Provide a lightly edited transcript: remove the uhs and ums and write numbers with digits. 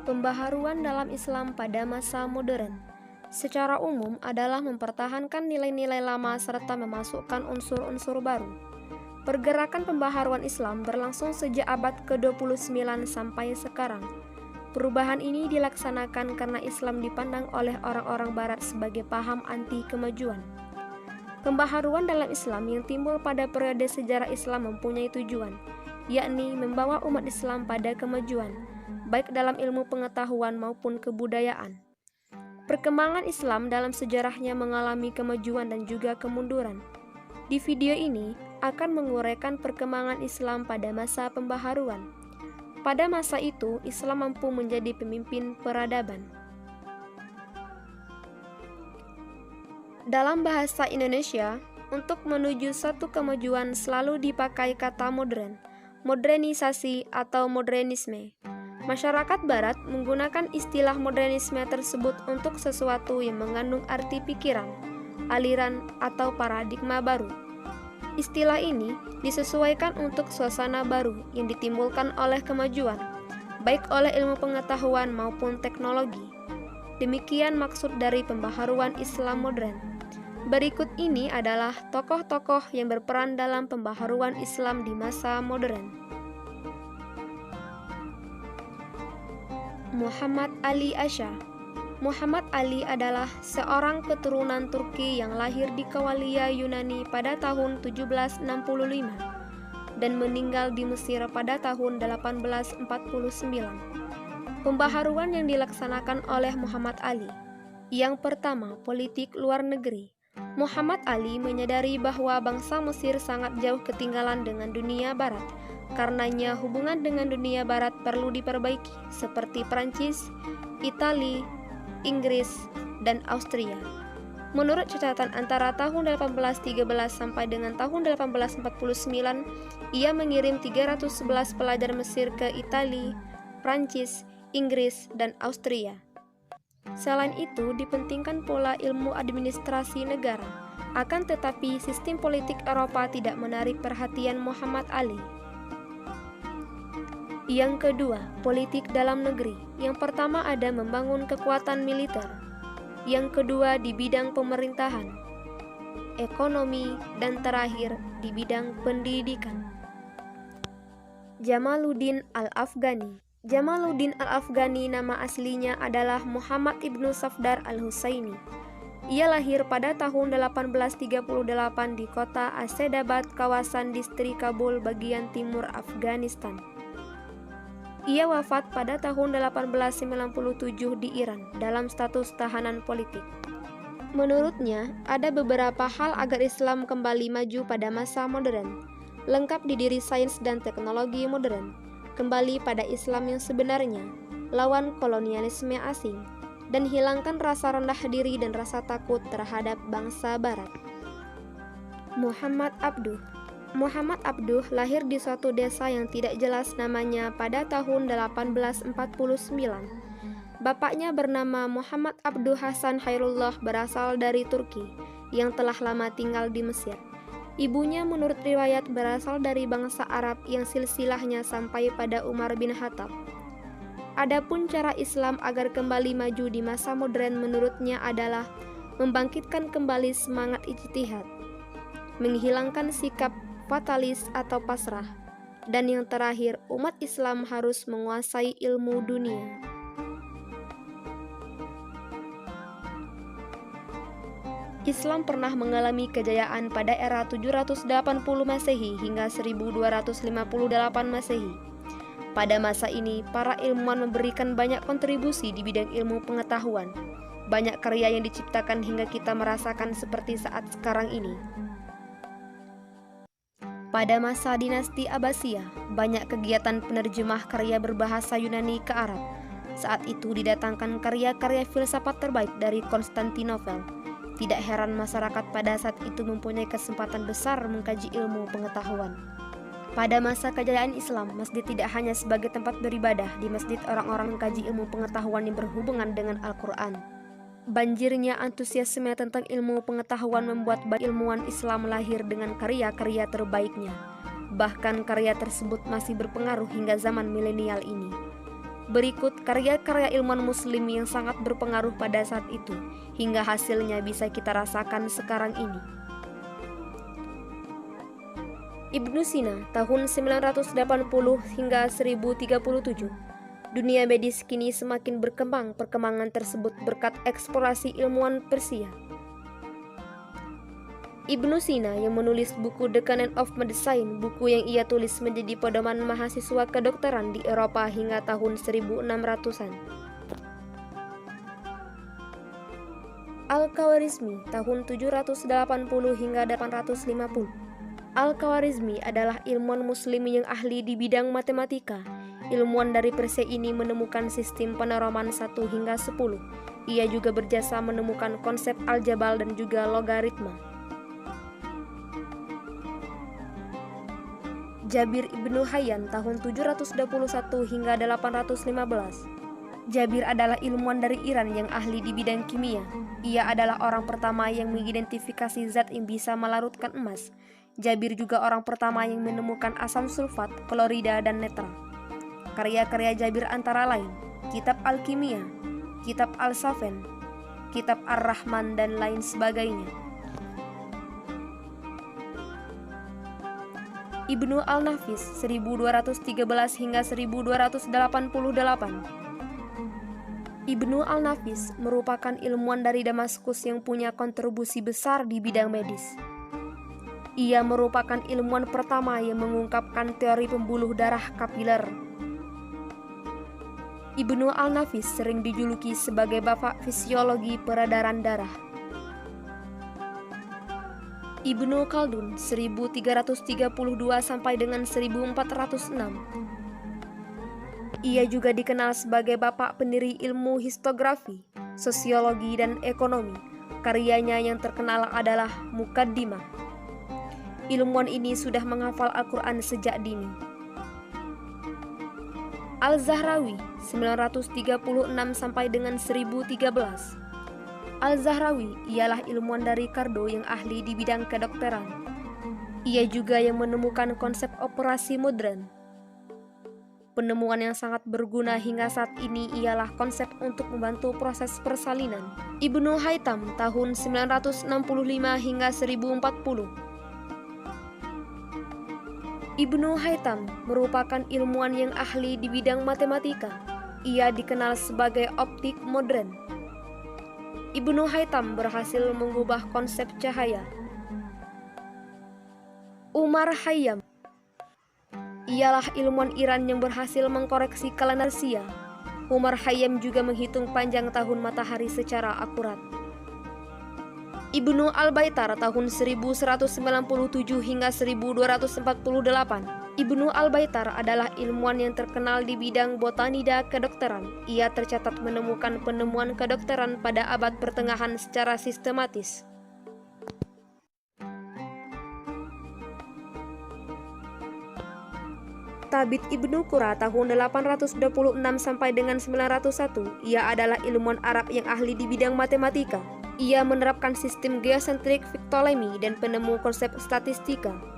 Pembaharuan dalam Islam pada masa modern secara umum adalah mempertahankan nilai-nilai lama serta memasukkan unsur-unsur baru. Pergerakan pembaharuan Islam berlangsung sejak abad ke-29 sampai sekarang. Perubahan ini dilaksanakan karena Islam dipandang oleh orang-orang Barat sebagai paham anti kemajuan. Pembaharuan dalam Islam yang timbul pada periode sejarah Islam mempunyai tujuan, yakni membawa umat Islam pada kemajuan, baik dalam ilmu pengetahuan maupun kebudayaan. Perkembangan Islam dalam sejarahnya mengalami kemajuan dan juga kemunduran. Di video ini akan menguraikan perkembangan Islam pada masa pembaharuan. Pada masa itu, Islam mampu menjadi pemimpin peradaban. Dalam bahasa Indonesia, untuk menuju satu kemajuan selalu dipakai kata modern, modernisasi atau modernisme. Masyarakat Barat menggunakan istilah modernisme tersebut untuk sesuatu yang mengandung arti pikiran, aliran, atau paradigma baru. Istilah ini disesuaikan untuk suasana baru yang ditimbulkan oleh kemajuan, baik oleh ilmu pengetahuan maupun teknologi. Demikian maksud dari pembaharuan Islam modern. Berikut ini adalah tokoh-tokoh yang berperan dalam pembaharuan Islam di masa modern. Muhammad Ali Asha. Muhammad Ali adalah seorang keturunan Turki yang lahir di Kawalia Yunani pada tahun 1765 dan meninggal di Mesir pada tahun 1849. Pembaharuan yang dilaksanakan oleh Muhammad Ali. Yang pertama, politik luar negeri. Muhammad Ali menyadari bahwa bangsa Mesir sangat jauh ketinggalan dengan dunia Barat. Karenanya hubungan dengan dunia Barat perlu diperbaiki seperti Prancis, Italia, Inggris, dan Austria. Menurut catatan antara tahun 1813 sampai dengan tahun 1849, ia mengirim 311 pelajar Mesir ke Italia, Prancis, Inggris, dan Austria. Selain itu, dipentingkan pula ilmu administrasi negara. Akan tetapi, sistem politik Eropa tidak menarik perhatian Muhammad Ali. Yang kedua, politik dalam negeri. Yang pertama ada membangun kekuatan militer. Yang kedua di bidang pemerintahan, ekonomi, dan terakhir di bidang pendidikan. Jamaluddin Al-Afghani. Jamaluddin Al-Afghani nama aslinya adalah Muhammad ibnu Safdar Al-Husaini. Ia lahir pada tahun 1838 di kota Asedabad, kawasan distrik Kabul, bagian timur Afghanistan. Ia wafat pada tahun 1897 di Iran dalam status tahanan politik. Menurutnya, ada beberapa hal agar Islam kembali maju pada masa modern, lengkap di diri sains dan teknologi modern, kembali pada Islam yang sebenarnya, lawan kolonialisme asing, dan hilangkan rasa rendah diri dan rasa takut terhadap bangsa Barat. Muhammad Abduh. Muhammad Abduh lahir di suatu desa yang tidak jelas namanya pada tahun 1849. Bapaknya bernama Muhammad Abduh Hasan Khairullah, berasal dari Turki yang telah lama tinggal di Mesir. Ibunya menurut riwayat berasal dari bangsa Arab yang silsilahnya sampai pada Umar bin Khattab. Adapun cara Islam agar kembali maju di masa modern menurutnya adalah membangkitkan kembali semangat ijtihad, menghilangkan sikap fatalis atau pasrah, dan yang terakhir, umat Islam harus menguasai ilmu dunia. Islam pernah mengalami kejayaan pada era 780 Masehi hingga 1258 Masehi. Pada masa ini, para ilmuwan memberikan banyak kontribusi di bidang ilmu pengetahuan. Banyak karya yang diciptakan hingga kita merasakan seperti saat sekarang ini. Pada masa dinasti Abbasiyah, banyak kegiatan penerjemah karya berbahasa Yunani ke Arab. Saat itu didatangkan karya-karya filsafat terbaik dari Konstantinopel. Tidak heran masyarakat pada saat itu mempunyai kesempatan besar mengkaji ilmu pengetahuan. Pada masa kejayaan Islam, masjid tidak hanya sebagai tempat beribadah. Di masjid orang-orang mengkaji ilmu pengetahuan yang berhubungan dengan Al-Quran. Banjirnya antusiasme tentang ilmu pengetahuan membuat ilmuwan Islam lahir dengan karya-karya terbaiknya. Bahkan karya tersebut masih berpengaruh hingga zaman milenial ini. Berikut karya-karya ilmuwan muslim yang sangat berpengaruh pada saat itu, hingga hasilnya bisa kita rasakan sekarang ini. Ibnu Sina, tahun 980 hingga 1037. Dunia medis kini semakin berkembang. Perkembangan tersebut berkat eksplorasi ilmuwan Persia. Ibnu Sina yang menulis buku The Canon of Medicine, buku yang ia tulis menjadi pedoman mahasiswa kedokteran di Eropa hingga tahun 1600-an. Al-Khawarizmi, tahun 780 hingga 850. Al-Khawarizmi adalah ilmuwan muslim yang ahli di bidang matematika. Ilmuwan dari Persia ini menemukan sistem peneraman 1 hingga 10. Ia juga berjasa menemukan konsep aljabal dan juga logaritma. Jabir ibnu Hayyan, tahun 721 hingga 815. Jabir adalah ilmuwan dari Iran yang ahli di bidang kimia. Ia adalah orang pertama yang mengidentifikasi zat yang bisa melarutkan emas. Jabir juga orang pertama yang menemukan asam sulfat, klorida, dan netra. Karya-karya Jabir antara lain Kitab Al-Kimia, Kitab Al-Safen, Kitab Ar-Rahman, dan lain sebagainya. Ibnu Al-Nafis, 1213 hingga 1288. Ibnu Al-Nafis merupakan ilmuwan dari Damaskus yang punya kontribusi besar di bidang medis. Ia merupakan ilmuwan pertama yang mengungkapkan teori pembuluh darah kapiler. Ibnu Al-Nafis sering dijuluki sebagai bapak fisiologi peredaran darah. Ibnu Khaldun, 1332 sampai dengan 1406. Ia juga dikenal sebagai bapak pendiri ilmu histografi, sosiologi, dan ekonomi. Karyanya yang terkenal adalah Muqaddimah. Ilmuwan ini sudah menghafal Al-Quran sejak dini. Al-Zahrawi, 936 sampai dengan 1013. Al-Zahrawi ialah ilmuwan dari Kardo yang ahli di bidang kedokteran. Ia juga yang menemukan konsep operasi modern. Penemuan yang sangat berguna hingga saat ini ialah konsep untuk membantu proses persalinan. Ibnu Haytham, tahun 965 hingga 1040. Ibnu Haytham merupakan ilmuwan yang ahli di bidang matematika. Ia dikenal sebagai optik modern. Ibnu Haytham berhasil mengubah konsep cahaya. Umar Khayyam ialah ilmuwan Iran yang berhasil mengkoreksi kalender Persia. Umar Khayyam juga menghitung panjang tahun matahari secara akurat. Ibnu Al-Baitar, tahun 1197 hingga 1248. Ibnu Al-Baitar adalah ilmuwan yang terkenal di bidang botanida kedokteran. Ia tercatat menemukan penemuan kedokteran pada abad pertengahan secara sistematis. Tabit Ibnu Qura, tahun 826 sampai dengan 901. Ia adalah ilmuwan Arab yang ahli di bidang matematika. Ia menerapkan sistem geosentrik Ptolemy dan penemu konsep statistika.